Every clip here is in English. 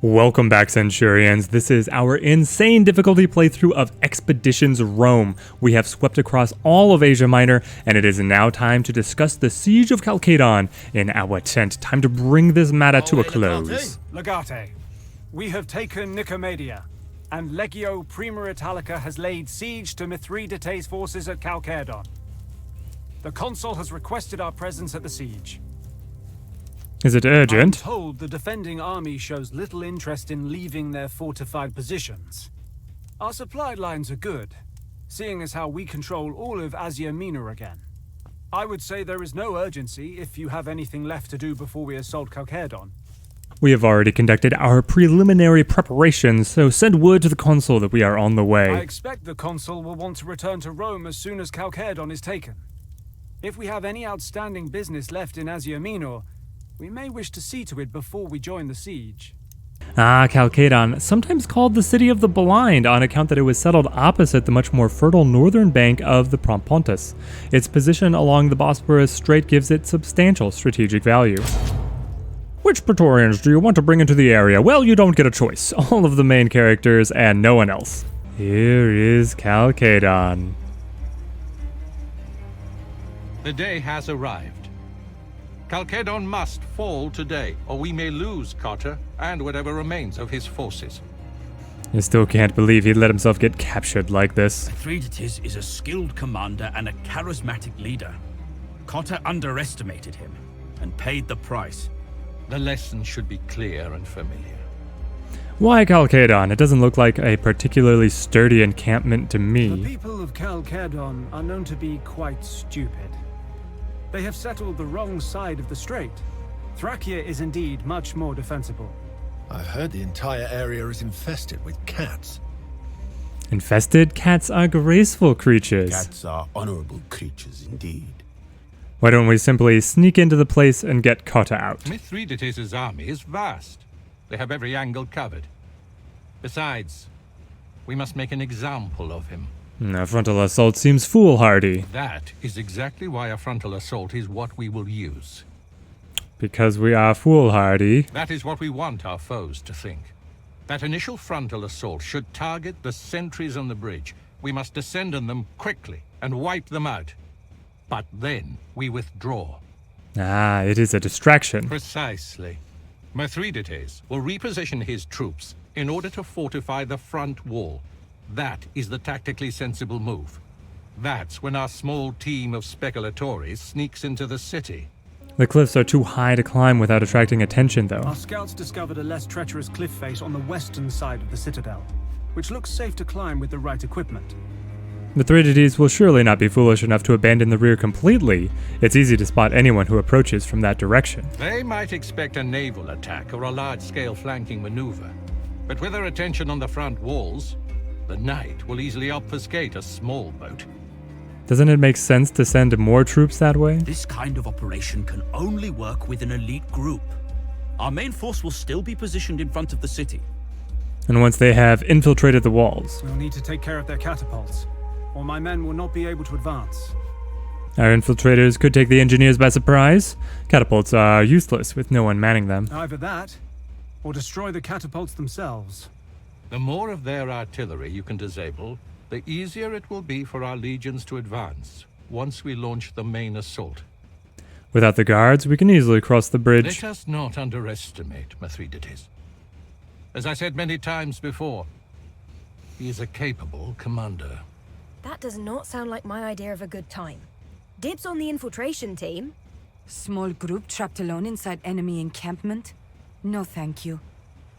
Welcome back, Centurions. This is our insane difficulty playthrough of Expeditions Rome. We have swept across all of Asia Minor, and it is now time to discuss the siege of Calcadon in our tent. Time to bring this matter to a close. Legate, we have taken Nicomedia, and Legio Prima Italica has laid siege to Mithridates' forces at Calcadon. The consul has requested our presence at the siege. Is it urgent? I'm told the defending army shows little interest in leaving their fortified positions. Our supply lines are good, seeing as how we control all of Asia Minor again. I would say there is no urgency if you have anything left to do before we assault Calcadon. We have already conducted our preliminary preparations, so send word to the consul that we are on the way. I expect the consul will want to return to Rome as soon as Calcadon is taken. If we have any outstanding business left in Asia Minor, we may wish to see to it before we join the siege. Calcadon, sometimes called the City of the Blind on account that it was settled opposite the much more fertile northern bank of the Propontis. Its position along the Bosporus Strait gives it substantial strategic value. Which Praetorians do you want to bring into the area? Well, you don't get a choice. All of the main characters and no one else. Here is Calcadon. The day has arrived. Calcadon must fall today, or we may lose Cotta and whatever remains of his forces. I still can't believe he let himself get captured like this. Mithridates is a skilled commander and a charismatic leader. Cotta underestimated him and paid the price. The lesson should be clear and familiar. Why Calcadon? It doesn't look like a particularly sturdy encampment to The me. people of Calcadon are known to be quite stupid. They have settled the wrong side of the strait. Thracia is indeed much more defensible. I've heard the entire area is infested with cats. Infested? Cats are graceful creatures. Cats are honorable creatures indeed. Why don't we simply sneak into the place and get Cotta out? Mithridates' army is vast. They have every angle covered. Besides, we must make an example of him. A frontal assault seems foolhardy. That is exactly why a frontal assault is what we will use. Because we are foolhardy. That is what we want our foes to think. That initial frontal assault should target the sentries on the bridge. We must descend on them quickly and wipe them out. But then we withdraw. It is a distraction. Precisely. Mithridates will reposition his troops in order to fortify the front wall. That is the tactically sensible move. That's when our small team of speculatores sneaks into the city. The cliffs are too high to climb without attracting attention, though. Our scouts discovered a less treacherous cliff face on the western side of the citadel, which looks safe to climb with the right equipment. Mithridates will surely not be foolish enough to abandon the rear completely. It's easy to spot anyone who approaches from that direction. They might expect a naval attack or a large-scale flanking maneuver. But with their attention on the front walls, the knight will easily obfuscate a small boat. Doesn't it make sense to send more troops that way? This kind of operation can only work with an elite group. Our main force will still be positioned in front of the city. And once they have infiltrated the walls, We'll need to take care of their catapults, or my men will not be able to advance. our infiltrators could take the engineers by surprise. Catapults are useless with no one manning them. Either that, or destroy the catapults themselves. The more of their artillery you can disable, the easier it will be for our legions to advance once we launch the main assault. Without the guards, we can easily cross the bridge. Let us not underestimate Mithridates. As I said many times before, he is a capable commander. That does not sound like my idea of a good time. Dibs on the infiltration team. Small group trapped alone inside enemy encampment? No thank you.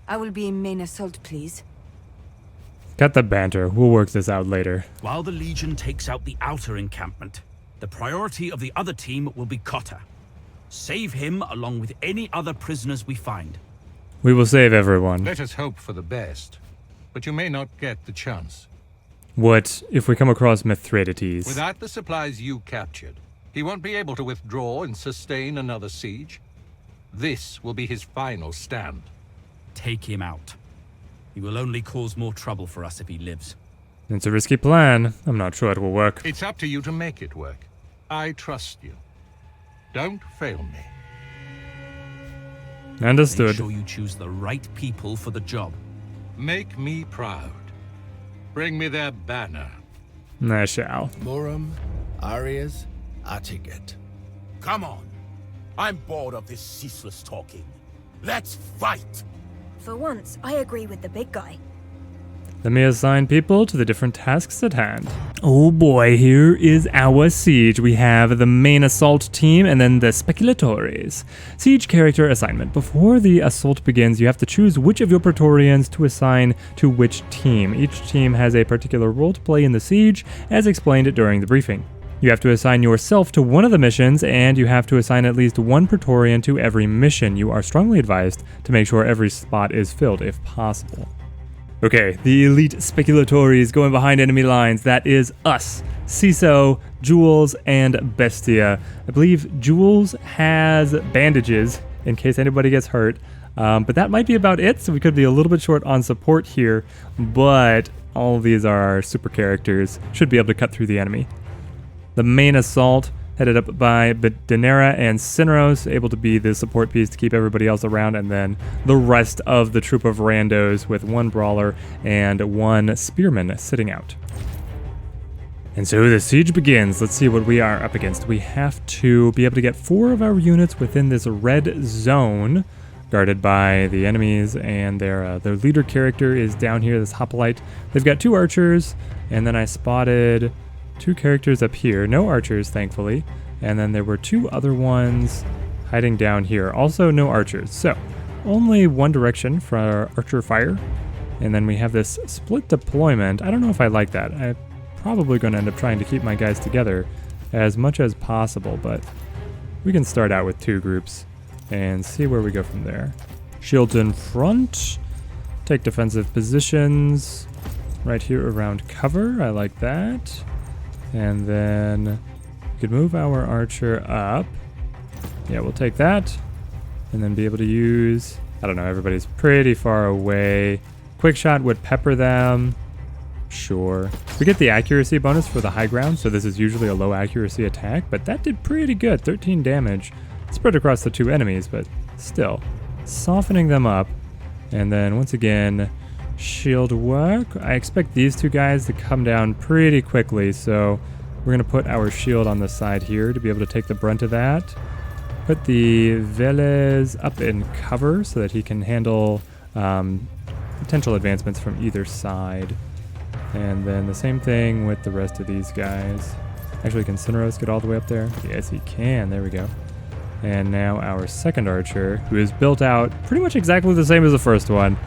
I will be in main assault, please. Cut the banter. We'll work this out later. While the Legion takes out the outer encampment, the priority of the other team will be Cotta. Save him along with any other prisoners we find. We will save everyone. Let us hope for the best, but you may not get the chance. What if we come across Mithridates? Without the supplies you captured, he won't be able to withdraw and sustain another siege. This will be his final stand. Take him out. He will only cause more trouble for us if he lives. It's a risky plan. I'm not sure it will work. It's up to you to make it work. I trust you. Don't fail me. Understood. Make sure you choose the right people for the job. Make me proud. Bring me their banner. I shall. Muram, Arias, Atiget. Come on. I'm bored of this ceaseless talking. Let's fight! For once, I agree with the big guy. Let me assign people to the different tasks at hand. Oh boy, here is our siege. We have the main assault team and then the speculatores. Siege character assignment. Before the assault begins, you have to choose which of your Praetorians to assign to which team. Each team has a particular role to play in the siege, as explained during the briefing. You have to assign yourself to one of the missions, and you have to assign at least one Praetorian to every mission. You are strongly advised to make sure every spot is filled if possible. Okay, the elite speculatores going behind enemy lines. That is us, Ciso, Jules, and Bestia. I believe Jules has bandages in case anybody gets hurt, but that might be about it, so we could be a little bit short on support here, but all of these are our super characters. Should be able to cut through the enemy. The main assault, headed up by Daenerys and Cinderos, able to be the support piece to keep everybody else around, and then the rest of the troop of randos with one brawler and one spearman sitting out. And so the siege begins. Let's see what we are up against. We have to be able to get 4 of our units within this red zone, guarded by the enemies, and their leader character is down here, this hoplite. They've got 2 archers, and then I spotted 2 characters up here, no archers thankfully, and then there were 2 other ones hiding down here, also no archers. So only one direction for archer fire, and then we have this split deployment. I don't know if I like that. I'm probably going to end up trying to keep my guys together as much as possible, but we can start out with 2 groups and see where we go from there. Shields in front, take defensive positions right here around cover. I like that. And then we could move our archer up. Yeah, we'll take that. And then be able to use, I don't know, everybody's pretty far away. Quick shot would pepper them. Sure. We get the accuracy bonus for the high ground, so this is usually a low accuracy attack, but that did pretty good, 13 damage. Spread across the 2 enemies, but still, softening them up. And then once again, shield work. I expect these 2 guys to come down pretty quickly, so we're going to put our shield on the side here to be able to take the brunt of that. Put the Velez up in cover so that he can handle potential advancements from either side. And then the same thing with the rest of these guys. Actually, can Cinderos get all the way up there? Yes, he can. There we go. And now our second archer, who is built out pretty much exactly the same as the first one.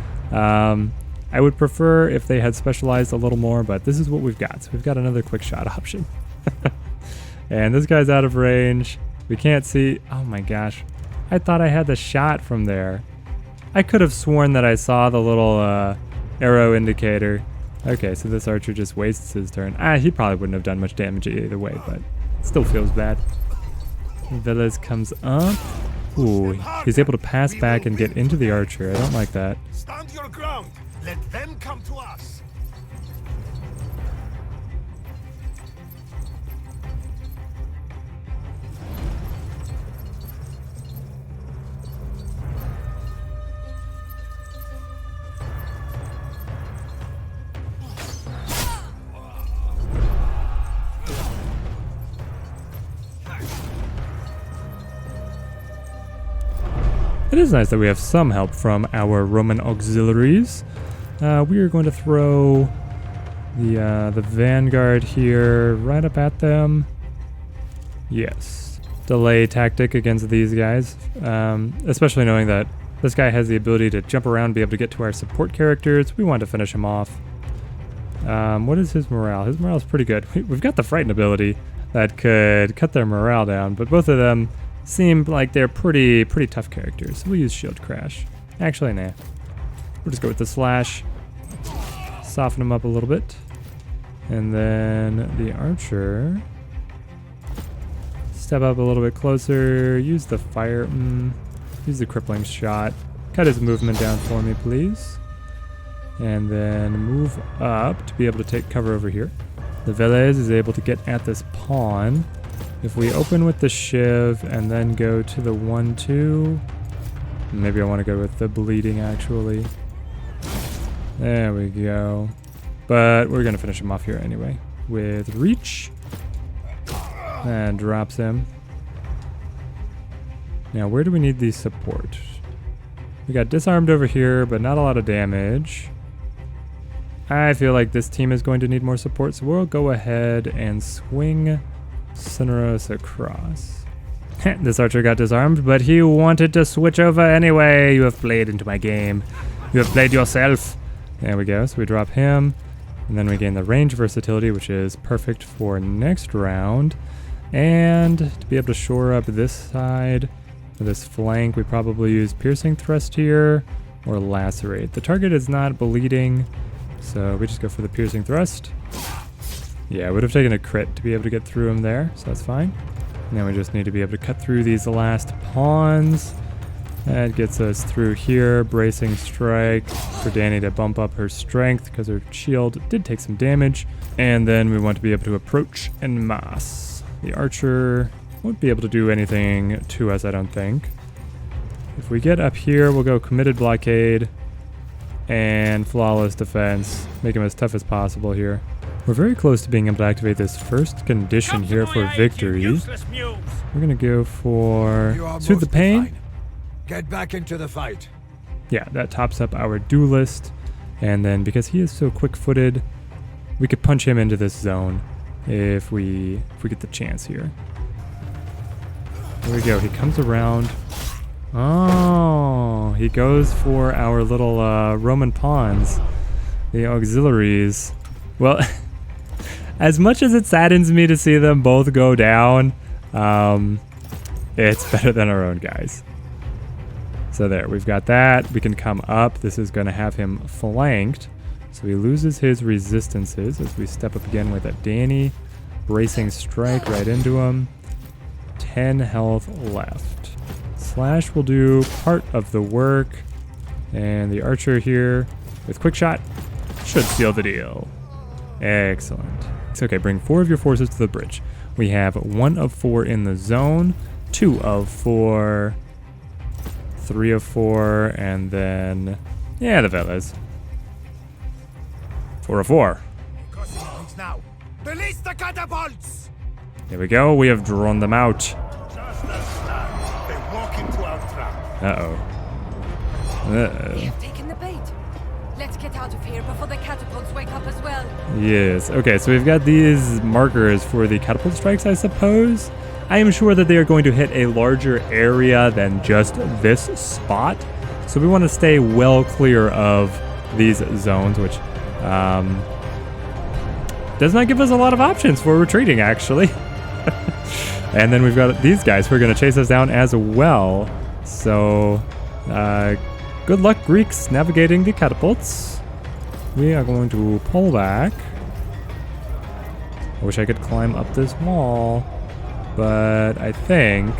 I would prefer if they had specialized a little more, but this is what we've got. So we've got another quick shot option. And this guy's out of range. We can't see. Oh my gosh. I thought I had the shot from there. I could have sworn that I saw the little arrow indicator. Okay, so this archer just wastes his turn. He probably wouldn't have done much damage either way, but it still feels bad. Velez comes up. Ooh, he's able to pass back and get into the archer. I don't like that. Stand your ground. Let them come to us. It is nice that we have some help from our Roman auxiliaries. We are going to throw the vanguard here right up at them. Yes. Delay tactic against these guys, especially knowing that this guy has the ability to jump around and be able to get to our support characters. We want to finish him off. What is his morale? His morale is pretty good. We've got the frighten ability that could cut their morale down, but both of them seem like they're pretty tough characters. So we'll use shield crash. Actually, nah. We'll just go with the slash. Soften them up a little bit. And then the archer. Step up a little bit closer. Use the fire. Use the crippling shot. Cut his movement down for me, please. And then move up to be able to take cover over here. The Velez is able to get at this pawn. If we open with the Shiv and then go to the 1-2, Maybe I want to go with the bleeding, actually. There we go. But we're going to finish him off here anyway. With reach. And drops him. Now, where do we need the support? We got disarmed over here, but not a lot of damage. I feel like this team is going to need more support, so we'll go ahead and swing Cineros across. This archer got disarmed, but he wanted to switch over anyway. You have played into my game. You have played yourself. There we go. So we drop him, and then we gain the range versatility, which is perfect for next round. And to be able to shore up this side, for this flank, we probably use piercing thrust here or lacerate. The target is not bleeding, so we just go for the piercing thrust. Yeah, I would have taken a crit to be able to get through him there, so that's fine. Now we just need to be able to cut through these last pawns. That gets us through here. Bracing strike for Danny to bump up her strength because her shield did take some damage. And then we want to be able to approach en masse. The archer won't be able to do anything to us, I don't think. If we get up here, we'll go committed blockade and flawless defense. Make him as tough as possible here. We're very close to being able to activate this first condition here for victory. We're going to go for Soothe the Pain. Get back into the fight. Yeah, that tops up our duelist. And then because he is so quick-footed, we could punch him into this zone if we get the chance here. There we go. He comes around. Oh, he goes for our little Roman pawns, the auxiliaries. Well, as much as it saddens me to see them both go down, it's better than our own guys. So there, we've got that. We can come up. This is going to have him flanked. So he loses his resistances as we step up again with a Danny. Bracing strike right into him. 10 health left. Slash will do part of the work. And the archer here with quick shot should seal the deal. Excellent. It's okay, bring 4 of your forces to the bridge. We have 1 of 4 in the zone, 2 of 4, 3 of 4, and then, yeah, the villas. 4 of 4. Now, release the catapults! There we go, we have drawn them out. Just as planned. They walk into our trap. Uh-oh. We have taken the bait. Let's get out of here before the catapults wake up as well. Yes, okay, so we've got these markers for the catapult strikes, I suppose. I am sure that they are going to hit a larger area than just this spot. So we want to stay well clear of these zones, which does not give us a lot of options for retreating, actually. And then we've got these guys who are going to chase us down as well. So good luck, Greeks, navigating the catapults. We are going to pull back. I wish I could climb up this wall, but I think,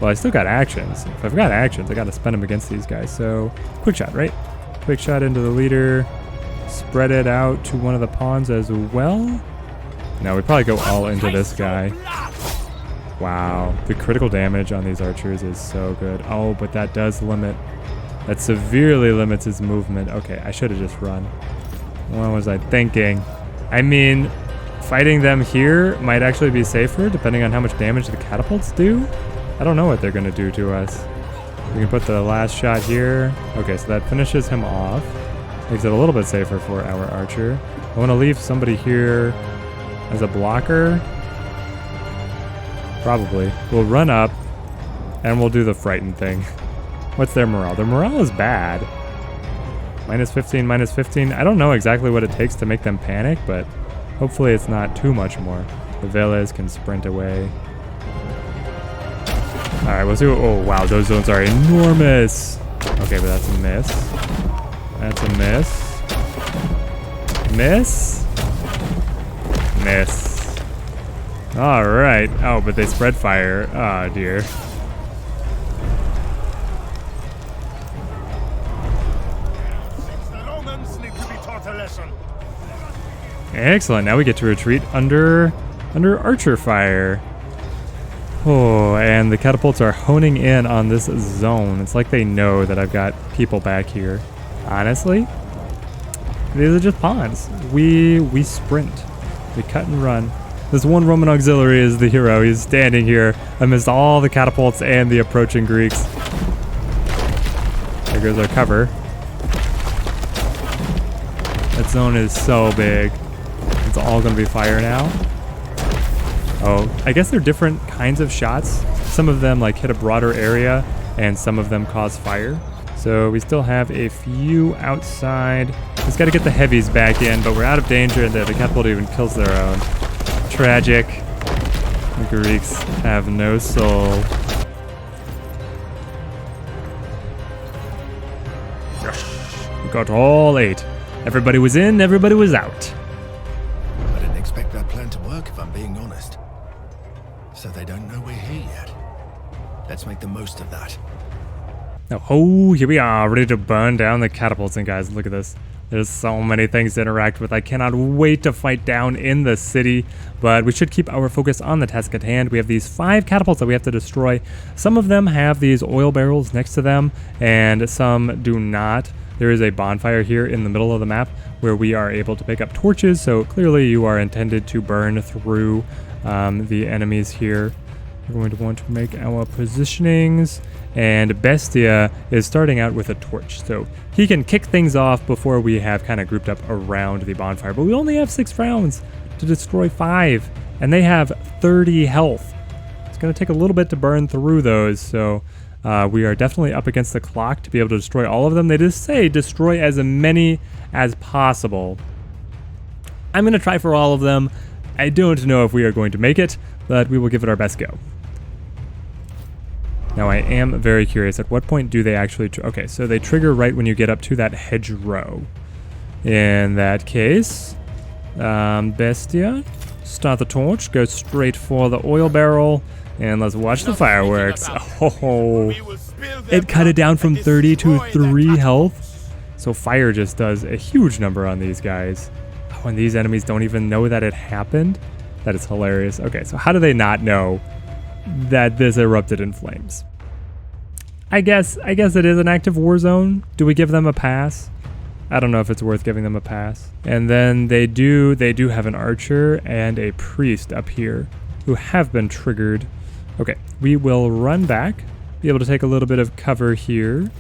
well, I still got actions. If I've got actions, I got to spend them against these guys. So quick shot, right? Quick shot into the leader. Spread it out to one of the pawns as well. No, we probably go all into this guy. Wow, the critical damage on these archers is so good. Oh, but that does limit. That severely limits his movement. Okay, I should have just run. What was I thinking? I mean, fighting them here might actually be safer, depending on how much damage the catapults do. I don't know what they're going to do to us. We can put the last shot here. Okay, so that finishes him off. Makes it a little bit safer for our archer. I want to leave somebody here as a blocker. Probably. We'll run up, and we'll do the frightened thing. What's their morale? Their morale is bad. -15, -15. I don't know exactly what it takes to make them panic, but hopefully it's not too much more. The Veles can sprint away. Alright, we'll see. Oh, wow, those zones are enormous. Okay, but that's a miss. That's a miss. Miss? Miss. Alright. Oh, but they spread fire. Oh, dear. The Romans need to be taught a lesson. Excellent. Now we get to retreat under archer fire. Oh, and the catapults are honing in on this zone. It's like they know that I've got people back here. Honestly, these are just pawns. We sprint. We cut and run. This one Roman auxiliary is the hero. He's standing here amidst all the catapults and the approaching Greeks. There goes our cover. That zone is so big. It's all going to be fire now. Oh, I guess they're different kinds of shots. Some of them like hit a broader area and some of them cause fire. So we still have a few outside. Just got to get the heavies back in, but we're out of danger and the catapult even kills their own. Tragic. The Greeks have no soul. We got all 8. Everybody was in, everybody was out. I didn't expect that plan to work, if I'm being honest. So they don't know we're here yet. Let's make the most of that. Now, oh, here we are, ready to burn down the catapults. And guys, look at this. There's so many things to interact with. I cannot wait to fight down in the city, but we should keep our focus on the task at hand. We have these 5 catapults that we have to destroy. Some of them have these oil barrels next to them, and some do not. There is a bonfire here in the middle of the map where we are able to pick up torches, so clearly you are intended to burn through the enemies here. We're going to want to make our positionings, and Bestia is starting out with a torch, so he can kick things off before we have kind of grouped up around the bonfire. But we only have 6 rounds to destroy 5, and they have 30 health. It's going to take a little bit to burn through those, so we are definitely up against the clock to be able to destroy all of them. They just say destroy as many as possible. I'm going to try for all of them. I don't know if we are going to make it, but we will give it our best go. Now, I am very curious, at what point do they actually... Okay, so they trigger right when you get up to that hedgerow. In that case, Bestia, start the torch, go straight for the oil barrel, and let's watch the fireworks. Oh, it cut it down from 30 to 3 health. So fire just does a huge number on these guys. Oh, and these enemies don't even know that it happened? That is hilarious. Okay, so how do they not know that this erupted in flames? I guess it is an active war zone. Do we give them a pass? I don't know if it's worth giving them a pass. And then they do have an archer and a priest up here who have been triggered. Okay, we will run back, be able to take a little bit of cover here.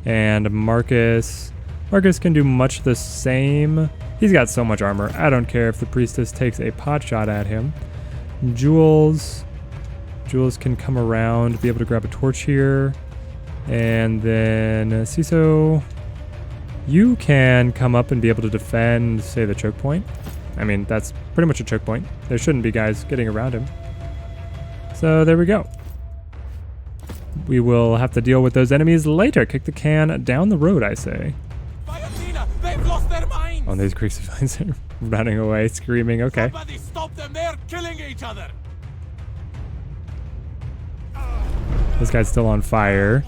And Marcus can do much the same. He's got so much armor. I don't care if the priestess takes a pot shot at him. Jules can come around, be able to grab a torch here. And then Ciso, you can come up and be able to defend, say, the choke point. I mean, that's pretty much a choke point. There shouldn't be guys getting around him. So there we go. We will have to deal with those enemies later. Kick the can down the road, I say. They've lost their minds. Oh, these Greek civilians are running away, screaming. Okay. Somebody stop them, they're killing each other. This guy's still on fire.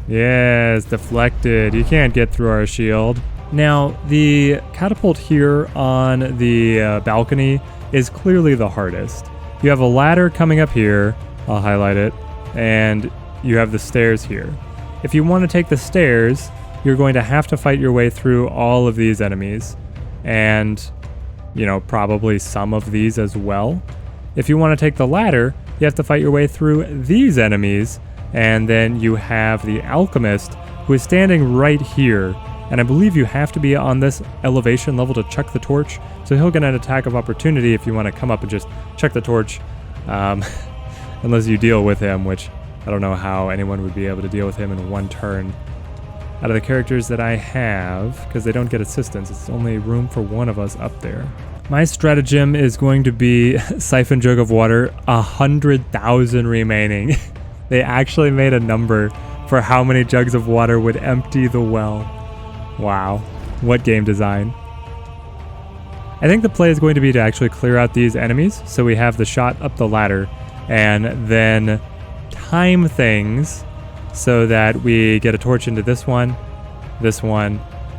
Yes, deflected. You can't get through our shield. Now, the catapult here on the balcony is clearly the hardest. You have a ladder coming up here. I'll highlight it. And you have the stairs here. If you want to take the stairs, you're going to have to fight your way through all of these enemies. And, you know, probably some of these as well. If you want to take the ladder, you have to fight your way through these enemies. And then you have the alchemist who is standing right here. And I believe you have to be on this elevation level to chuck the torch. So he'll get an attack of opportunity if you want to come up and just chuck the torch. Unless you deal with him, which I don't know how anyone would be able to deal with him in one turn. Out of the characters that I have, because they don't get assistance, it's only room for one of us up there. My stratagem is going to be siphon jug of water, 100,000 remaining. They actually made a number for how many jugs of water would empty the well. Wow, what game design. I think the play is going to be to actually clear out these enemies, so we have the shot up the ladder, and then time things so that we get a torch into this one,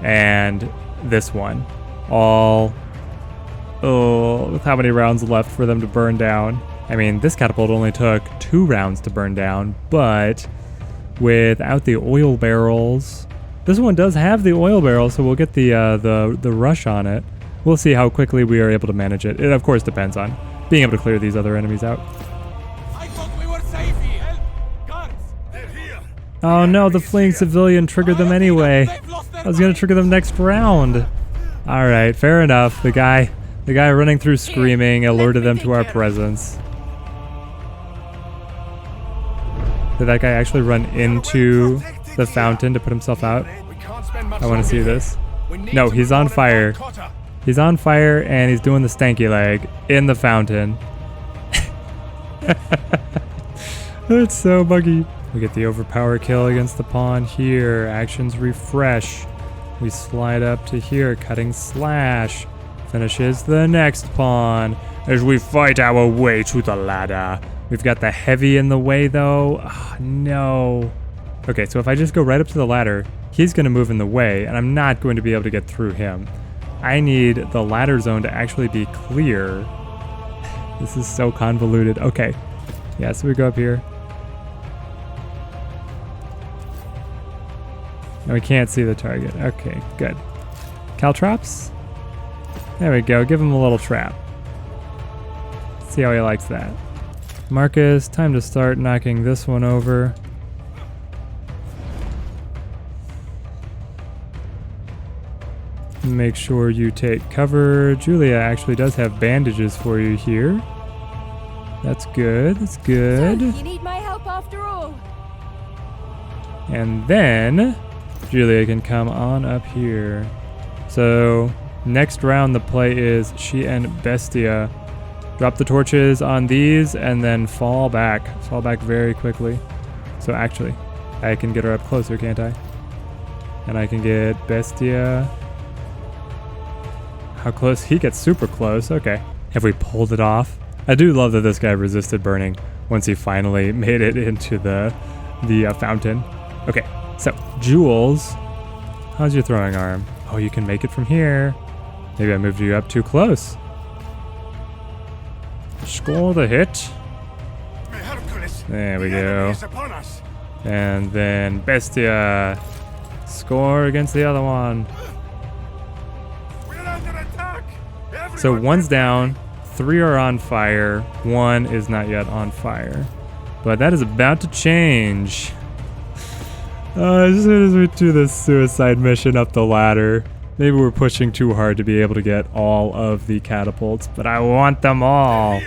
and this one. All, oh, with how many rounds left for them to burn down. I mean, this catapult only took 2 rounds to burn down, but without the oil barrels, this one does have the oil barrel, so we'll get the rush on it. We'll see how quickly we are able to manage it. It of course depends on being able to clear these other enemies out. I thought we were safe here. Guards, they're here. Oh no, the fleeing civilian triggered them anyway. I was gonna trigger them next round. All right, fair enough. The guy running through screaming alerted them to our presence. Did that guy actually run into the fountain to put himself out? I want to see this. No, he's on fire. He's on fire and he's doing the stanky leg in the fountain. It's so buggy. We get the overpower kill against the pawn here. Actions refresh. We slide up to here. Cutting slash. Finishes the next pawn as we fight our way to the ladder. We've got the heavy in the way though. Oh, no. Okay, so if I just go right up to the ladder, he's going to move in the way and I'm not going to be able to get through him. I need the ladder zone to actually be clear. This is so convoluted. Okay. Yeah, so we go up here. And we can't see the target. Okay, good. Caltrops? There we go. Give him a little trap. See how he likes that. Marcus, time to start knocking this one over. Make sure you take cover. Julia actually does have bandages for you here. That's good. That's good. So, you need my help after all. And then Julia can come on up here. So next round the play is she and Bestia. Drop the torches on these and then fall back. Fall back very quickly. So actually, I can get her up closer, can't I? And I can get Bestia. How close? He gets super close. Okay. Have we pulled it off? I do love that this guy resisted burning once he finally made it into the fountain. Okay, so Jules, how's your throwing arm? Oh, you can make it from here. Maybe I moved you up too close. Score the hit. There we go. And then Bestia. Score against the other one. So one's down, 3 are on fire, 1 is not yet on fire. But that is about to change. As soon as we do this suicide mission up the ladder, maybe we're pushing too hard to be able to get all of the catapults, but I want them all.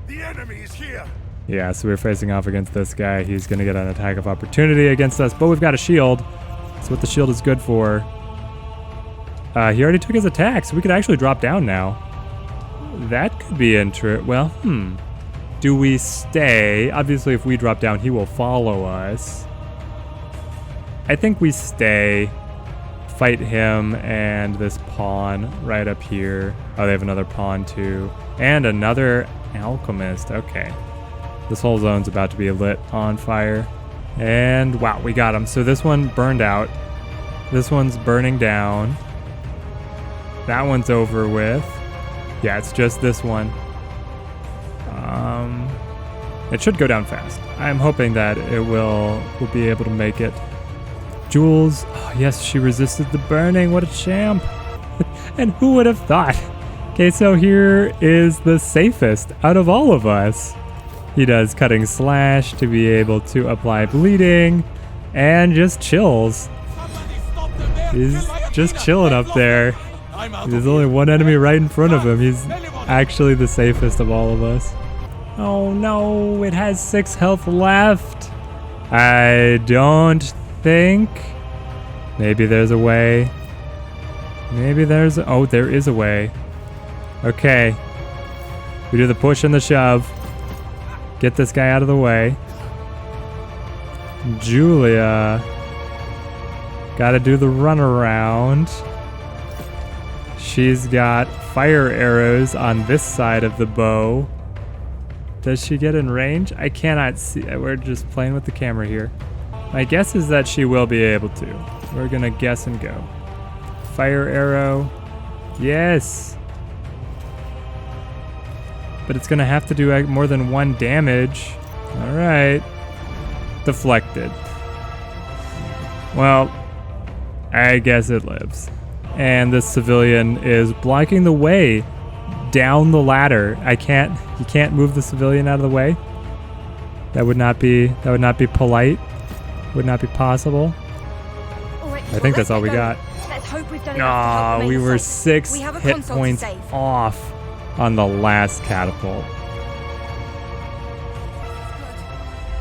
The enemy is here. Yeah, so we're facing off against this guy. He's going to get an attack of opportunity against us, but we've got a shield. That's what the shield is good for. He already took his attack, so we could actually drop down now. That could be interesting. Well, do we stay? Obviously, if we drop down, he will follow us. I think we stay, fight him and this pawn right up here. Oh, they have another pawn too. And another alchemist. Okay. This whole zone's about to be lit on fire. And wow, we got him. So this one burned out. This one's burning down. That one's over with. Yeah, it's just this one. It should go down fast. I'm hoping that it will be able to make it. Jules, oh yes, she resisted the burning. What a champ. And who would have thought? Okay, so here is the safest out of all of us. He does cutting slash to be able to apply bleeding and just chills. He's just chilling up there. There's only one enemy right in front of him. He's actually the safest of all of us. Oh no, it has 6 health left. I don't think. Maybe there's a way. Maybe there's a... Oh, there is a way. Okay. We do the push and the shove. Get this guy out of the way. Julia. Gotta do the runaround. She's got fire arrows on this side of the bow. Does she get in range? I cannot see. We're just playing with the camera here. My guess is that she will be able to. We're gonna guess and go. Fire arrow. Yes. but it's gonna have to do more than 1 damage. All right. Deflected. Well, I guess it lives. And this civilian is blocking the way down the ladder. You can't move the civilian out of the way. That would not be polite. Would not be possible. All right, I think that's all we got. Let's hope we've done enough to help the We main were assault. 6 We have a hit consul to points save. off on the last catapult.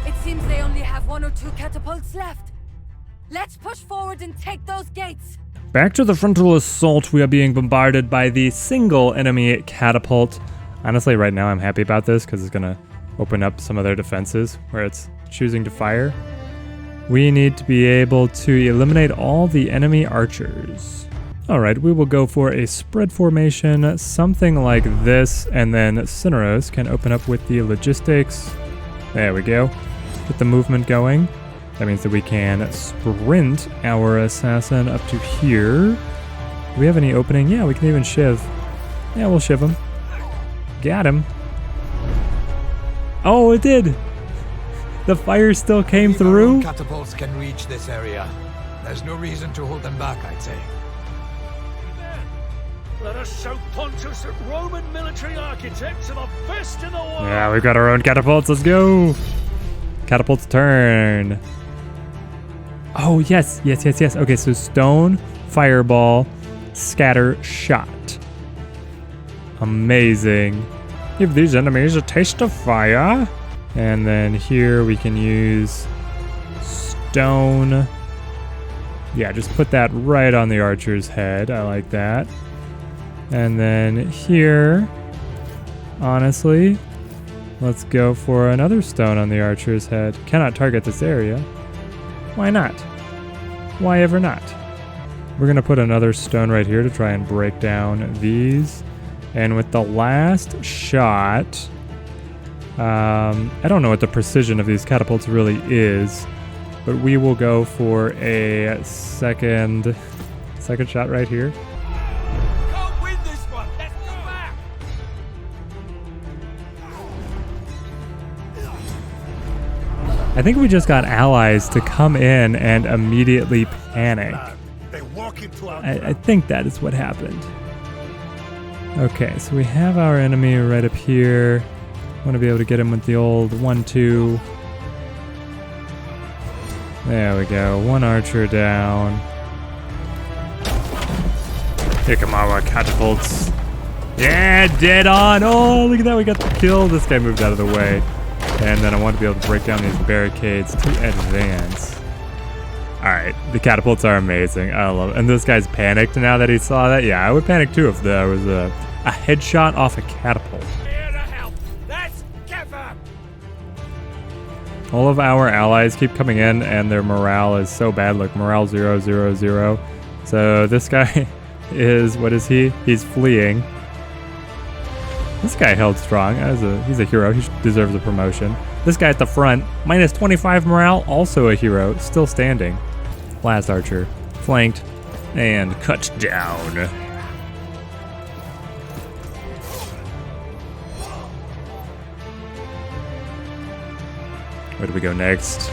It seems they only have 1 or 2 catapults left. Let's push forward and take those gates. Back to the frontal assault, we are being bombarded by the single enemy catapult. Honestly, right now I'm happy about this because it's going to open up some of their defenses where it's choosing to fire. We need to be able to eliminate all the enemy archers. Alright, we will go for a spread formation, something like this, and then Cineros can open up with the logistics. There we go. Get the movement going. That means that we can sprint our assassin up to here. Do we have any opening? Yeah, we can even shiv. Yeah, we'll shiv him. Got him. Oh, it did! The fire still came through? Catapults can reach this area. There's no reason to hold them back, I'd say. Let us show Pontus that Roman military architects are the best in the world. Yeah, we've got our own catapults. Let's go. Catapult's turn. Oh, yes. Okay, so stone, fireball, scatter, shot. Amazing. Give these enemies a taste of fire. And then here we can use stone. Yeah, just put that right on the archer's head. I like that. And then here, honestly, let's go for another stone on the archer's head. Cannot target this area. Why not? Why ever not? We're going to put another stone right here to try and break down these. And with the last shot, I don't know what the precision of these catapults really is, but we will go for a second shot right here. Can't win this one. Let's go back. I think we just got allies to come in and immediately panic. They walk into our I think that is what happened. Okay, so we have our enemy right up here. Want to be able to get him with the old 1-2. There we go. 1 archer down. Here come our catapults. Yeah, dead on. Oh, look at that. We got the kill. This guy moved out of the way. And then I want to be able to break down these barricades to advance. Alright, the catapults are amazing. I love it. And this guy's panicked now that he saw that. Yeah, I would panic too if there was a headshot off a catapult. Here to help. Let's gather. All of our allies keep coming in and their morale is so bad. Look, morale 0, 0, 0. So this guy is, what is he? He's fleeing. This guy held strong. He's a hero. He deserves a promotion. This guy at the front, minus 25 morale, also a hero, still standing. Last archer, flanked and cut down. Where do we go next?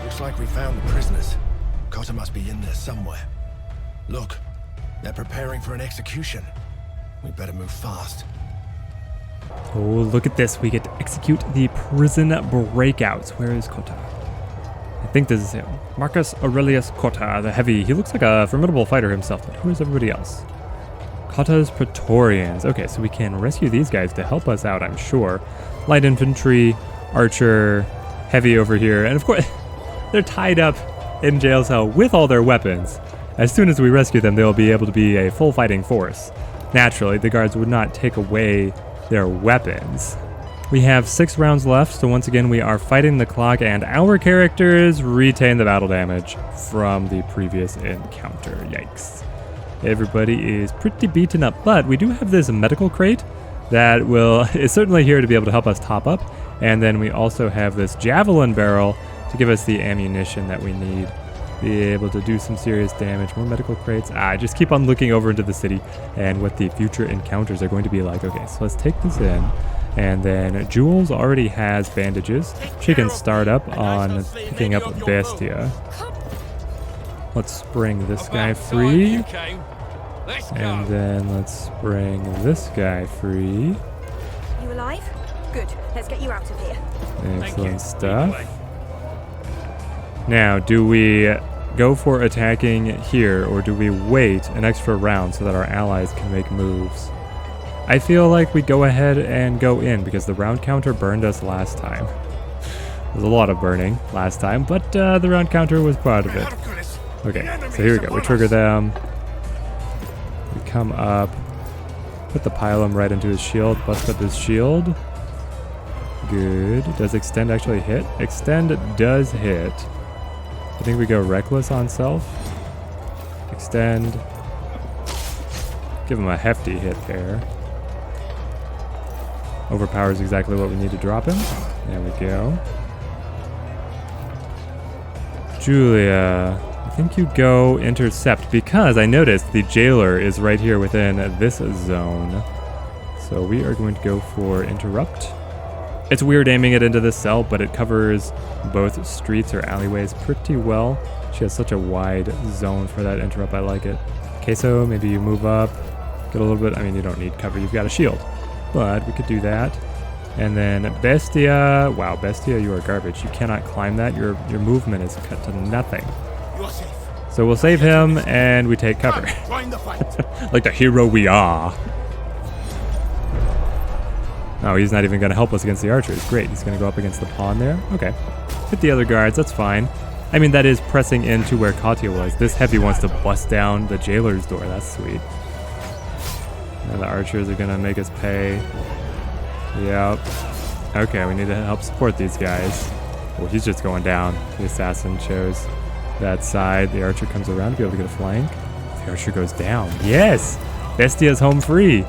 Looks like we found the prisoners. Cotta must be in there somewhere. Look, they're preparing for an execution. We better move fast. Oh, look at this. We get to execute the prison breakouts. Where is Cotta? I think this is him. Marcus Aurelius Cotta, the heavy. He looks like a formidable fighter himself, but who is everybody else? Cotta's Praetorians. Okay, so we can rescue these guys to help us out, I'm sure. Light infantry, archer, heavy over here. And of course, they're tied up in jail cell with all their weapons. As soon as we rescue them, they'll be able to be a full fighting force. Naturally, the guards would not take away their weapons. We have 6 rounds left, so once again we are fighting the clock and our characters retain the battle damage from the previous encounter. Yikes. Everybody is pretty beaten up, but we do have this medical crate that is certainly here to be able to help us top up, and then we also have this javelin barrel to give us the ammunition that we need. be able to do some serious damage. More medical crates. Just keep on looking over into the city and what the future encounters are going to be like. Okay, so let's take this in. And then Jules already has bandages. She can start up on picking up Bestia. Let's spring this guy free. And then let's spring this guy free. You alive? Good. Let's get you out of here. Excellent stuff. Now, do we go for attacking here, or do we wait an extra round so that our allies can make moves? I feel like we go ahead and go in because the round counter burned us last time. There's a lot of burning last time, but the round counter was part of it. Okay, so here we go. We trigger them. We come up, put the pylum right into his shield, bust up his shield. Good. Does extend actually hit? Extend does hit. I think we go reckless on self. Extend. Give him a hefty hit there. Overpowers exactly what we need to drop him. There we go. Julia, I think you go intercept because I noticed the jailer is right here within this zone. So we are going to go for interrupt. It's weird aiming it into this cell, but it covers both streets or alleyways pretty well. She has such a wide zone for that interrupt. I like it. Queso, maybe you move up, get a little bit. I mean, you don't need cover. You've got a shield, but we could do that. And then Bestia. Wow, Bestia, you are garbage. You cannot climb that. Your movement is cut to nothing. So we'll save him and we take cover. Like the hero we are. Oh, he's not even going to help us against the archers. Great, he's going to go up against the pawn there. Okay. Hit the other guards, that's fine. I mean, that is pressing into where Cotta was. This heavy wants to bust down the jailer's door. That's sweet. And the archers are going to make us pay. Yep. Okay, we need to help support these guys. Well, he's just going down. The assassin chose that side. The archer comes around to be able to get a flank. The archer goes down. Yes! Bestia's home free.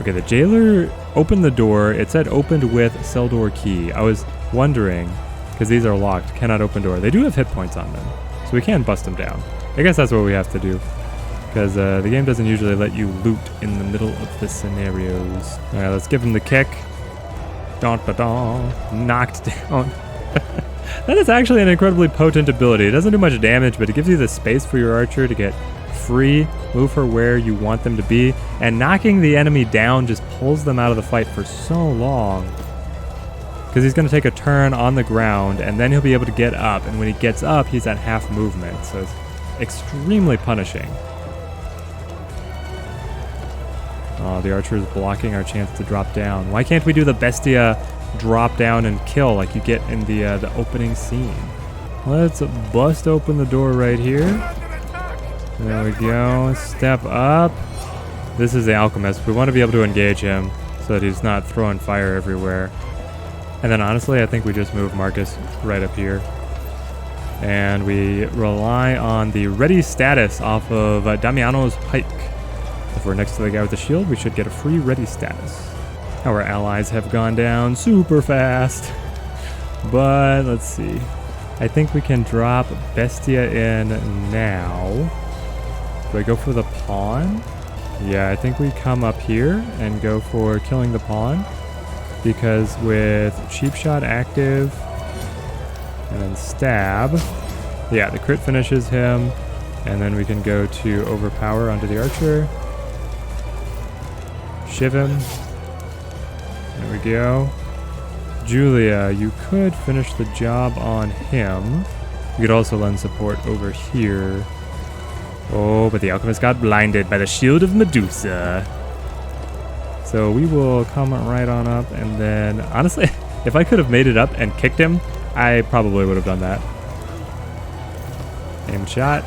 Okay, the jailer opened the door. It said opened with cell door key. I was wondering, because these are locked, cannot open door. They do have hit points on them, so we can bust them down. I guess that's what we have to do, because the game doesn't usually let you loot in the middle of the scenarios. All right, let's give him the kick. Dun-ba-dun. Knocked down. That is actually an incredibly potent ability. It doesn't do much damage, but it gives you the space for your archer to get free, move her where you want them to be, and knocking the enemy down just pulls them out of the fight for so long. Because he's going to take a turn on the ground, and then he'll be able to get up, and when he gets up, he's at half movement, so it's extremely punishing. Oh, the archer is blocking our chance to drop down. Why can't we do the Bestia drop down and kill like you get in the opening scene? Let's bust open the door right here. There we go. Step up. This is the alchemist. We want to be able to engage him so that he's not throwing fire everywhere. And then honestly, I think we just move Marcus right up here. And we rely on the ready status off of Damiano's pike. If we're next to the guy with the shield, we should get a free ready status. Our allies have gone down super fast. But let's see. I think we can drop Bestia in now. Do I go for the pawn? Yeah, I think we come up here and go for killing the pawn. Because with cheap shot active and then stab, yeah, the crit finishes him. And then we can go to overpower onto the archer. Shiv him. There we go. Julia, you could finish the job on him. You could also lend support over here. Oh, but the alchemist got blinded by the shield of Medusa. So we will come right on up, and then, honestly, if I could have made it up and kicked him, I probably would have done that. Aim shot.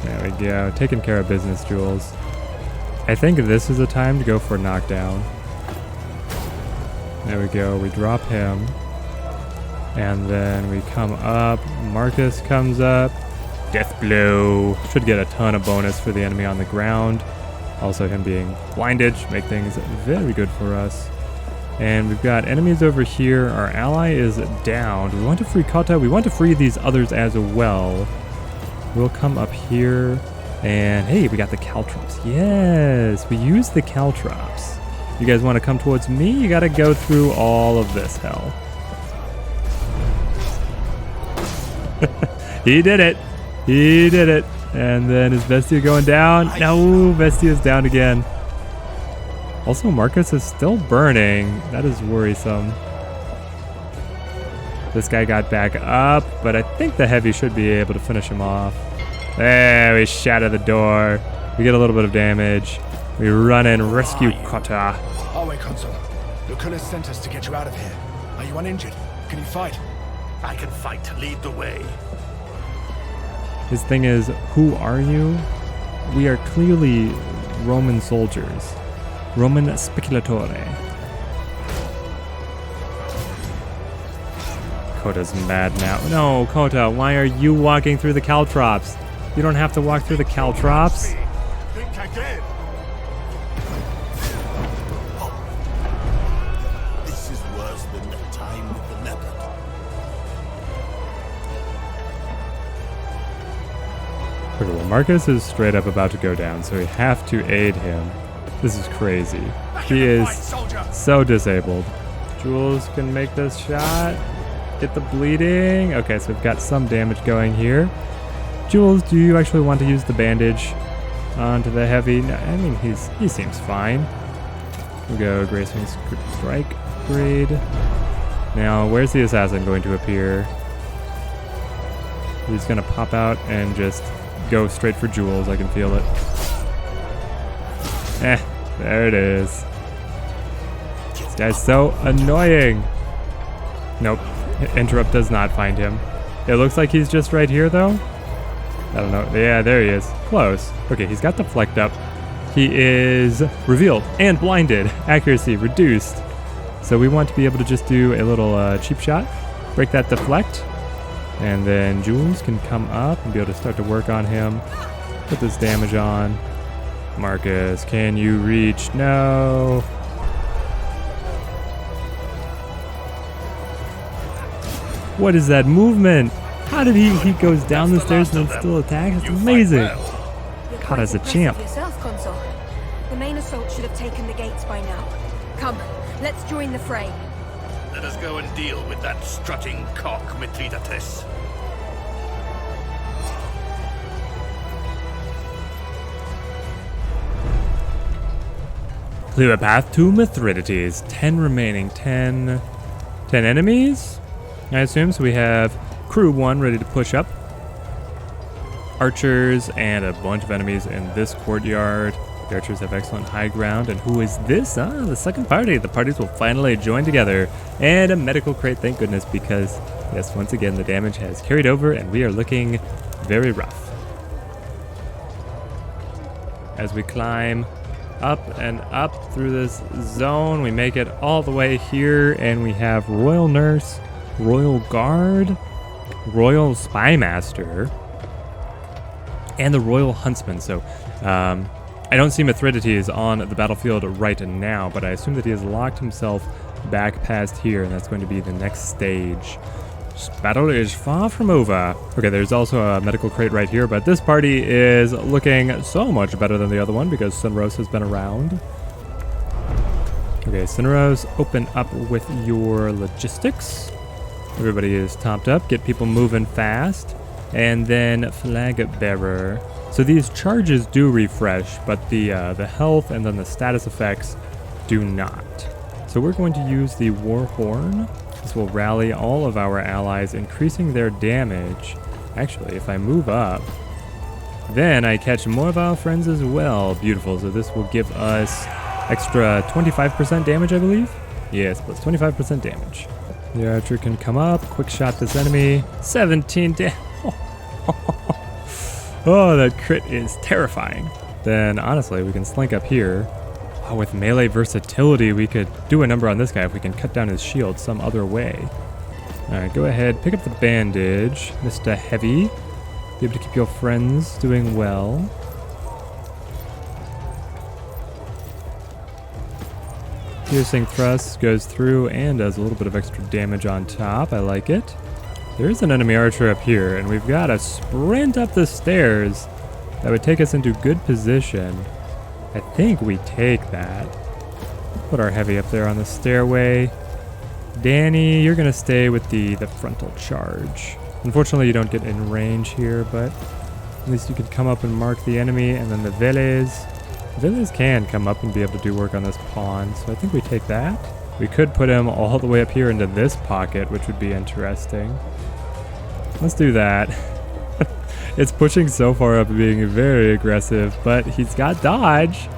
There we go. Taking care of business, Jules. I think this is the time to go for knockdown. There we go. We drop him. And then we come up. Marcus comes up. Death blow. Should get a ton of bonus for the enemy on the ground. Also him being blinded should make things very good for us. And we've got enemies over here. Our ally is down. We want to free Cotta. We want to free these others as well. We'll come up here. And hey, we got the Caltrops. Yes, we use the Caltrops. You guys want to come towards me? You got to go through all of this hell. He did it. He did it. And then is Bestia going down? No, Bestia's down again. Also, Marcus is still burning. That is worrisome. This guy got back up, but I think the heavy should be able to finish him off. There, we shatter the door. We get a little bit of damage. We run and rescue Cotta. Oh wait, Consul. Lucullus sent us to get you out of here. Are you uninjured? Can you fight? I can fight. Lead the way. His thing is, who are you? We are clearly Roman soldiers. Roman speculatore. Cotta's mad now. No, Cotta, why are you walking through the Caltrops? You don't have to walk through the Caltrops. Think again. This is worse than the time with the leopard. Okay, well, Marcus is straight up about to go down, so we have to aid him. This is crazy. He is so disabled. Jules can make this shot. Get the bleeding. Okay, so we've got some damage going here. Jules, do you actually want to use the bandage onto the heavy? No, I mean, he seems fine. We'll go Gracing Strike Grade. Now, where's the assassin going to appear? He's going to pop out and just go straight for Jules. I can feel it. There it is. This guy's so annoying. Nope. Interrupt does not find him. It looks like he's just right here, though. I don't know. Yeah, there he is. Close. Okay, he's got deflect up. He is revealed and blinded. Accuracy reduced. So we want to be able to just do a little cheap shot. Break that deflect. And then Jules can come up and be able to start to work on him. Put this damage on. Marcus, can you reach? No. What is that movement? How did he goes down the stairs and then still attacks? It's amazing. Cotta's a champ. Yourself, Consul. The main assault should have taken the gates by now. Come, let's join the fray. Let us go and deal with that strutting cock, Mithridates. Clear a path to Mithridates. 10 remaining. 10 enemies, I assume. So we have crew 1 ready to push up. Archers and a bunch of enemies in this courtyard. The archers have excellent high ground. And who is this? The second party. The parties will finally join together. And a medical crate, thank goodness, because, yes, once again, the damage has carried over and we are looking very rough. As we climb up and up through this zone, we make it all the way here, and we have Royal Nurse, Royal Guard, Royal Spymaster, and the Royal Huntsman. So I don't see Mithridates on the battlefield right now, but I assume that he has locked himself back past here, and that's going to be the next stage. This battle is far from over. Okay, there's also a medical crate right here, but this party is looking so much better than the other one because Cineros has been around. Okay, Cineros, open up with your logistics. Everybody is topped up. Get people moving fast. And then Flag Bearer. So these charges do refresh, but the health and then the status effects do not. So we're going to use the War Horn. This will rally all of our allies, increasing their damage. Actually, if I move up, then I catch more of our friends as well. Beautiful. So this will give us extra 25% damage, I believe? Yes, plus 25% damage. The archer can come up, quick shot this enemy. 17 damage. Oh, that crit is terrifying. Then, honestly, we can slink up here. Oh, with melee versatility, we could do a number on this guy if we can cut down his shield some other way. Alright, go ahead, pick up the bandage, Mr. Heavy. Be able to keep your friends doing well. Piercing thrust goes through and does a little bit of extra damage on top. I like it. There's an enemy archer up here, and we've got to sprint up the stairs. That would take us into good position. I think we take that. Put our heavy up there on the stairway. Danny, you're going to stay with the frontal charge. Unfortunately, you don't get in range here, but at least you could come up and mark the enemy, and then the Veles. Veles can come up and be able to do work on this pawn, so I think we take that. We could put him all the way up here into this pocket, which would be interesting. Let's do that. It's pushing so far up, being very aggressive, but he's got dodge.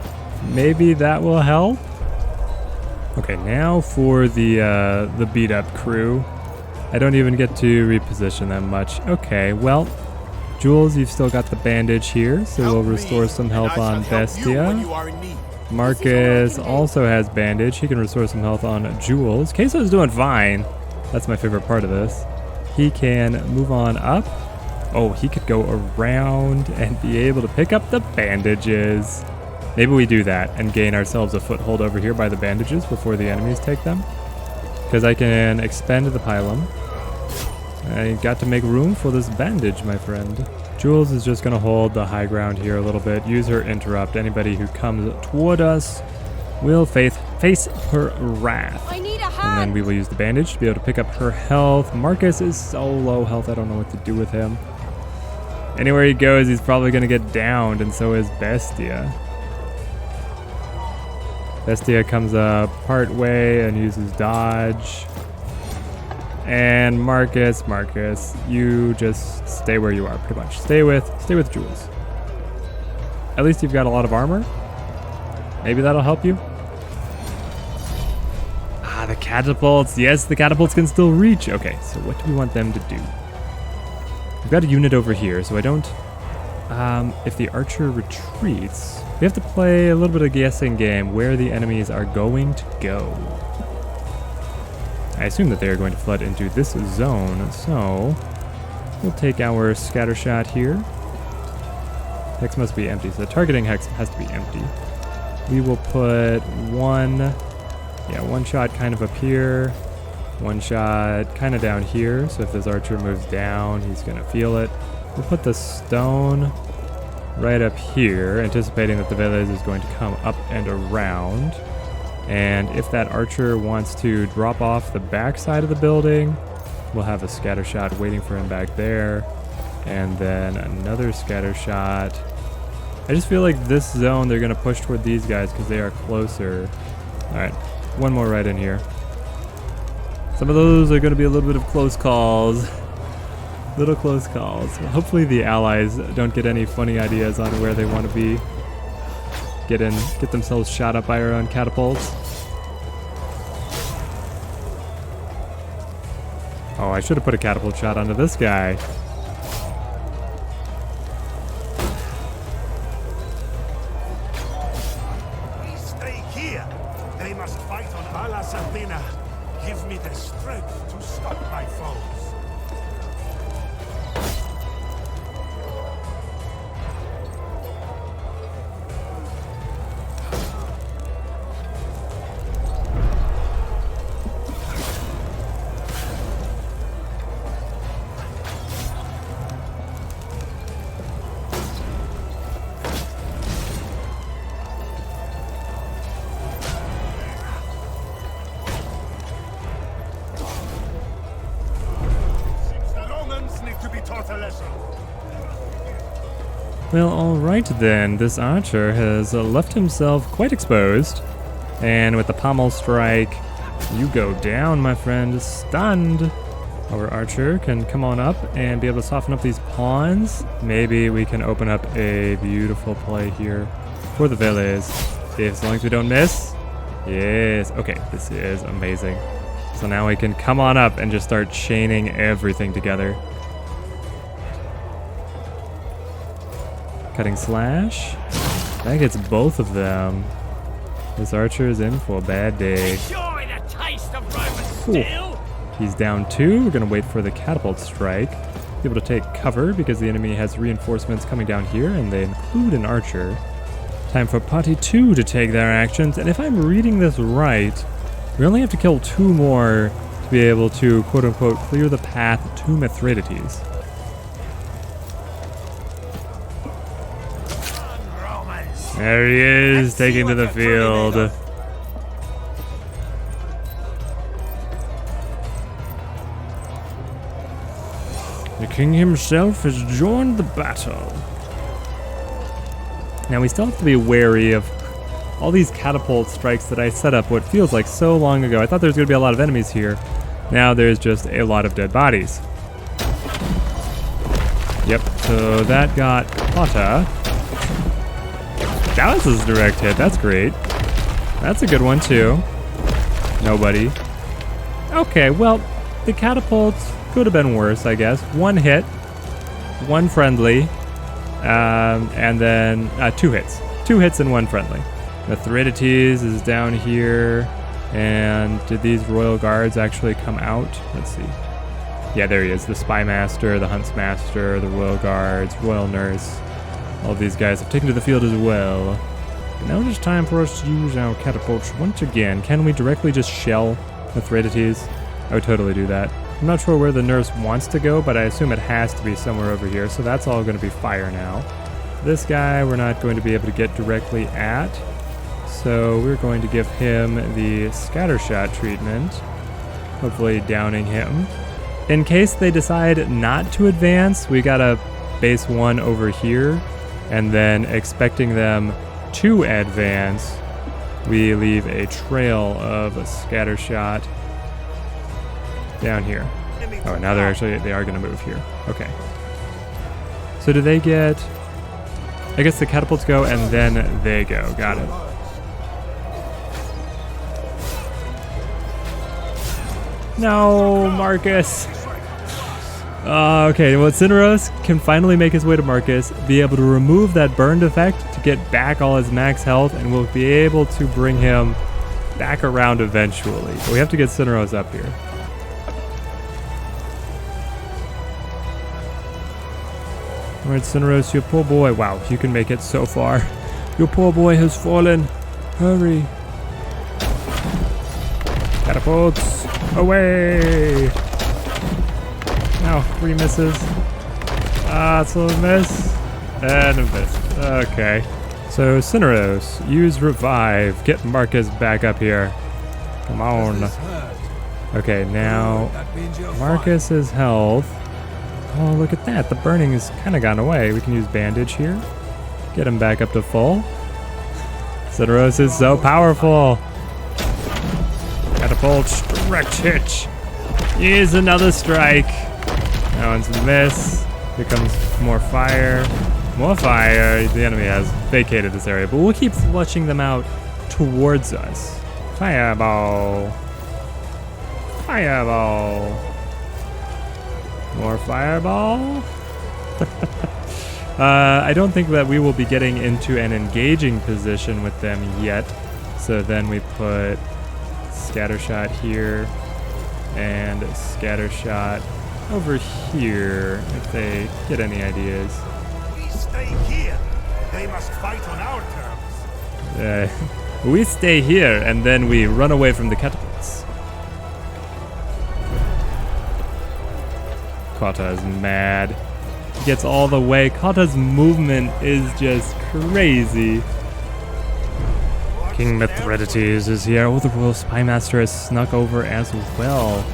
Maybe that will help. Okay, now for the beat up crew. I don't even get to reposition them much. Okay, well, Jules, you've still got the bandage here, so we'll restore some health on Bestia. Marcus also has bandage. He can restore some health on Jules. Queso's doing fine. That's my favorite part of this. He can move on up. Oh, he could go around and be able to pick up the bandages. Maybe we do that and gain ourselves a foothold over here by the bandages before the enemies take them. Because I can expend the pylum. I got to make room for this bandage, my friend. Jules is just going to hold the high ground here a little bit. Use her interrupt. Anybody who comes toward us will face her wrath. I need a hand. And then we will use the bandage to be able to pick up her health. Marcus is so low health, I don't know what to do with him. Anywhere he goes, he's probably going to get downed, and so is Bestia. Bestia comes up part way and uses dodge. And Marcus, you just stay where you are, pretty much. Stay with Jules. At least you've got a lot of armor. Maybe that'll help you. Ah, the catapults. Yes, the catapults can still reach. Okay, so what do we want them to do? We've got a unit over here, so I don't... if the archer retreats, we have to play a little bit of guessing game where the enemies are going to go. I assume that they are going to flood into this zone, so we'll take our scatter shot here. Hex must be empty, so the targeting hex has to be empty. We will put one shot kind of up here, one shot kind of down here, so if this archer moves down, he's going to feel it. We'll put the stone right up here, anticipating that the Veles is going to come up and around. And if that archer wants to drop off the back side of the building, we'll have a scatter shot waiting for him back there. And then another scatter shot. I just feel like this zone, they're going to push toward these guys because they are closer. All right, one more right in here. Some of those are going to be a little bit of close calls. Little close calls. Hopefully the allies don't get any funny ideas on where they want to be. Get themselves shot up by our own catapults. Oh, I should have put a catapult shot onto this guy. We stay here. They must fight on Ala Santina. Give me the strength to stop my foes. Well, alright then, this archer has left himself quite exposed. And with the pommel strike, you go down, my friend, stunned. Our archer can come on up and be able to soften up these pawns. Maybe we can open up a beautiful play here for the Veles. As long as we don't miss. Yes, okay, this is amazing. So now we can come on up and just start chaining everything together. Cutting slash. That gets both of them. This archer is in for a bad day. Enjoy the taste of Roman steel. He's down 2. We're going to wait for the catapult strike. Be able to take cover because the enemy has reinforcements coming down here, and they include an archer. Time for Party 2 to take their actions, and if I'm reading this right, we only have to kill 2 more to be able to, quote-unquote, clear the path to Mithridates. There he is, taking to the field. The king himself has joined the battle. Now we still have to be wary of all these catapult strikes that I set up what feels like so long ago. I thought there was going to be a lot of enemies here. Now there's just a lot of dead bodies. Yep, so that got Cotta. That was his direct hit, that's great. That's a good one too. Nobody. Okay, well, the catapults could have been worse, I guess. 1 hit, 1 friendly, and then 2 hits. 2 hits and 1 friendly. Mithridates is down here. And did these royal guards actually come out? Let's see. Yeah, there he is. The spy master, the hunts master, the royal guards, royal nurse. All of these guys have taken to the field as well. Now it is time for us to use our catapults once again. Can we directly just shell Mithridates? I would totally do that. I'm not sure where the nurse wants to go, but I assume it has to be somewhere over here, so that's all going to be fire now. This guy we're not going to be able to get directly at, so we're going to give him the scattershot treatment, hopefully downing him. In case they decide not to advance, we got a base 1 over here, and then expecting them to advance, we leave a trail of a scattershot down here. Oh, now they are going to move here. Okay. So do they get... I guess the catapults go and then they go. Got it. No, Marcus. Okay, well, Cineros can finally make his way to Marcus, be able to remove that burned effect to get back all his max health, and we'll be able to bring him back around eventually. But we have to get Cineros up here. Alright, Cineros, your poor boy. Wow, you can make it so far. Your poor boy has fallen. Hurry. Catapults. Away! No, 3 misses. It's a miss. And a miss. Okay. So, Cineros, use revive. Get Marcus back up here. Come on. Okay, now Marcus's health. Oh, look at that. The burning has kind of gone away. We can use bandage here. Get him back up to full. Cineros is so powerful. Catapults, direct hit. Here's another strike. That one's a miss. Here comes more fire. More fire. The enemy has vacated this area, but we'll keep flushing them out towards us. Fireball. Fireball. More fireball. I don't think that we will be getting into an engaging position with them yet. So then we put scattershot here and scattershot over here if they get any ideas. We stay here. They must fight on our terms. We stay here and then we run away from the catapults. Cotta is mad. He gets all the way. Cotta's movement is just crazy. King Mithridates is here. Oh, the royal spy master has snuck over as well.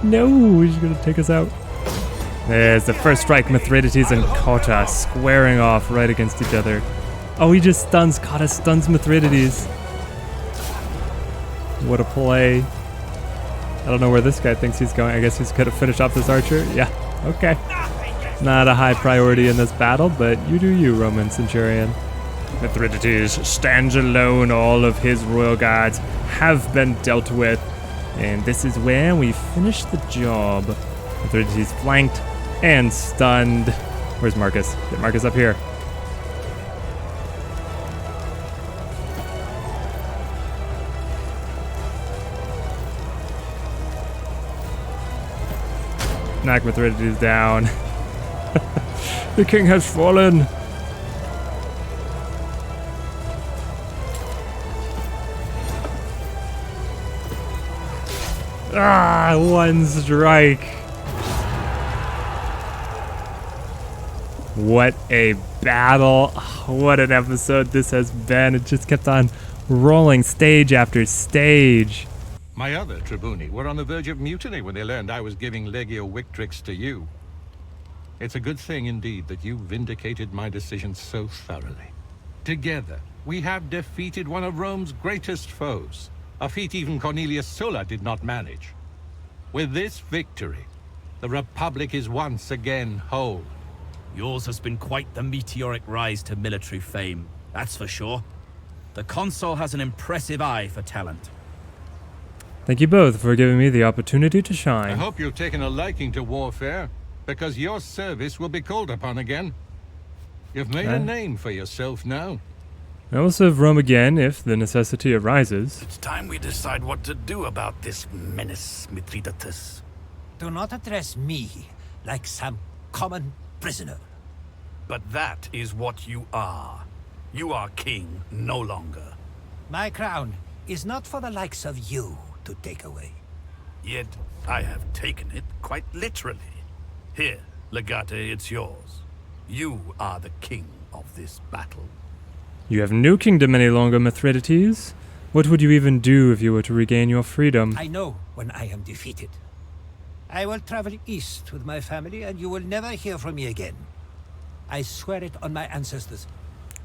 No, he's gonna take us out. There's the first strike. Mithridates and Cotta squaring off right against each other. Oh, he just stuns. Cotta stuns Mithridates. What a play. I don't know where this guy thinks he's going. I guess he's gonna finish off this archer. Yeah, okay. Not a high priority in this battle, but you do you, Roman Centurion. Mithridates stands alone. All of his royal guards have been dealt with. And this is where we finish the job. Mithridates flanked and stunned. Where's Marcus? Get Marcus up here. Knock Mithridates down. The king has fallen. Ah, one strike. What a battle. What an episode this has been. It just kept on rolling stage after stage. My other tribuni were on the verge of mutiny when they learned I was giving Legio Victrix to you. It's a good thing indeed that you vindicated my decision so thoroughly. Together, we have defeated one of Rome's greatest foes, a feat even Cornelius Sulla did not manage. With this victory, the Republic is once again whole. Yours has been quite the meteoric rise to military fame, that's for sure. The consul has an impressive eye for talent. Thank you both for giving me the opportunity to I shine. hope you've taken a liking to warfare, because your service will be called upon again. You've made a name for yourself now. I will serve Rome again if the necessity arises. It's time we decide what to do about this menace, Mithridates. Do not address me like some common prisoner. But that is what you are. You are king no longer. My crown is not for the likes of you to take away. Yet I have taken it quite literally. Here, Legate, it's yours. You are the king of this battle. You have no kingdom any longer, Mithridates. What would you even do if you were to regain your freedom? I know when I am defeated. I will travel east with my family and you will never hear from me again. I swear it on my ancestors.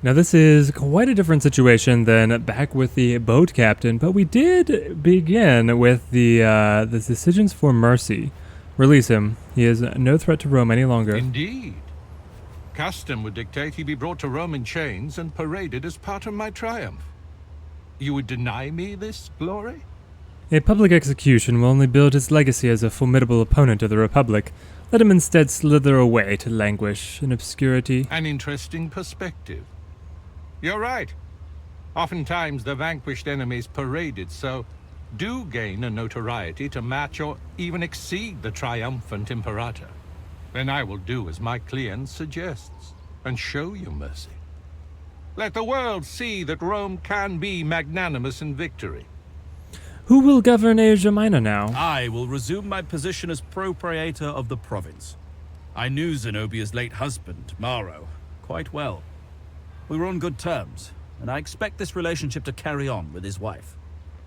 Now this is quite a different situation than back with the boat captain, but we did begin with the decisions for mercy. Release him. He is no threat to Rome any longer. Indeed. Custom would dictate he be brought to Rome in chains and paraded as part of my triumph. You would deny me this glory? A public execution will only build his legacy as a formidable opponent of the Republic. Let him instead slither away to languish in obscurity. An interesting perspective. You're right. Oftentimes the vanquished enemies paraded, so do gain a notoriety to match or even exceed the triumphant imperator. Then I will do as my client suggests, and show you mercy. Let the world see that Rome can be magnanimous in victory. Who will govern Asia Minor now? I will resume my position as propraetor of the province. I knew Zenobia's late husband, Maro, quite well. We were on good terms, and I expect this relationship to carry on with his wife.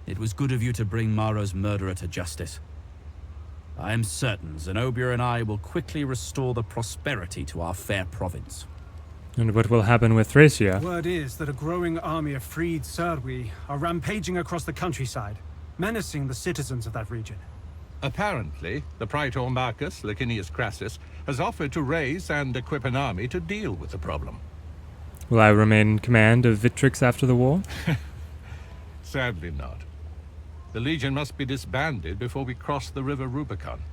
It was good of you to bring Maro's murderer to justice. I am certain Zenobia and I will quickly restore the prosperity to our fair province. And what will happen with Thracia? Word is that a growing army of freed Serwi are rampaging across the countryside, menacing the citizens of that region. Apparently, the Praetor Marcus, Licinius Crassus, has offered to raise and equip an army to deal with the problem. Will I remain in command of Victrix after the war? Sadly not. The Legion must be disbanded before we cross the river Rubicon.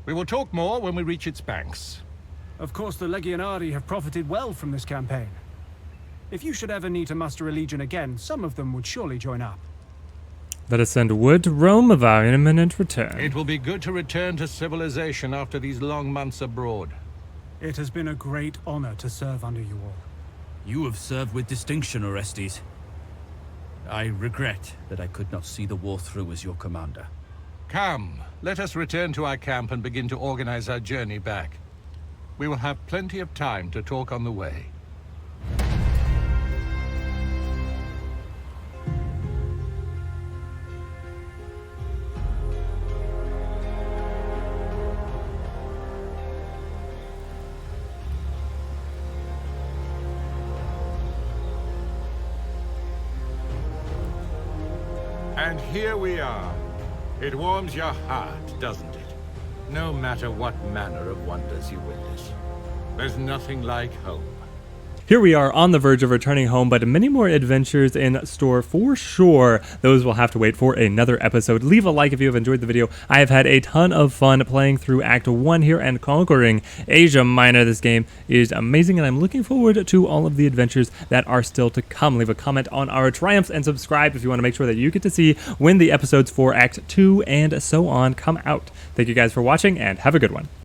We will talk more when we reach its banks. Of course, the Legionari have profited well from this campaign. If you should ever need to muster a legion again, some of them would surely join up. Let us send word to Rome of our imminent return. It will be good to return to civilization after these long months abroad. It has been a great honor to serve under you all. You have served with distinction, Orestes. I regret that I could not see the war through as your commander. Come, let us return to our camp and begin to organize our journey back. We will have plenty of time to talk on the way. And here we are. It warms your heart, doesn't it? No matter what manner of wonders you witness. There's nothing like home. Here we are on the verge of returning home, but many more adventures in store for sure. Those will have to wait for another episode. Leave a like if you have enjoyed the video. I have had a ton of fun playing through Act 1 here and conquering Asia Minor. This game is amazing, and I'm looking forward to all of the adventures that are still to come. Leave a comment on our triumphs and subscribe if you want to make sure that you get to see when the episodes for Act 2 and so on come out. Thank you guys for watching, and have a good one.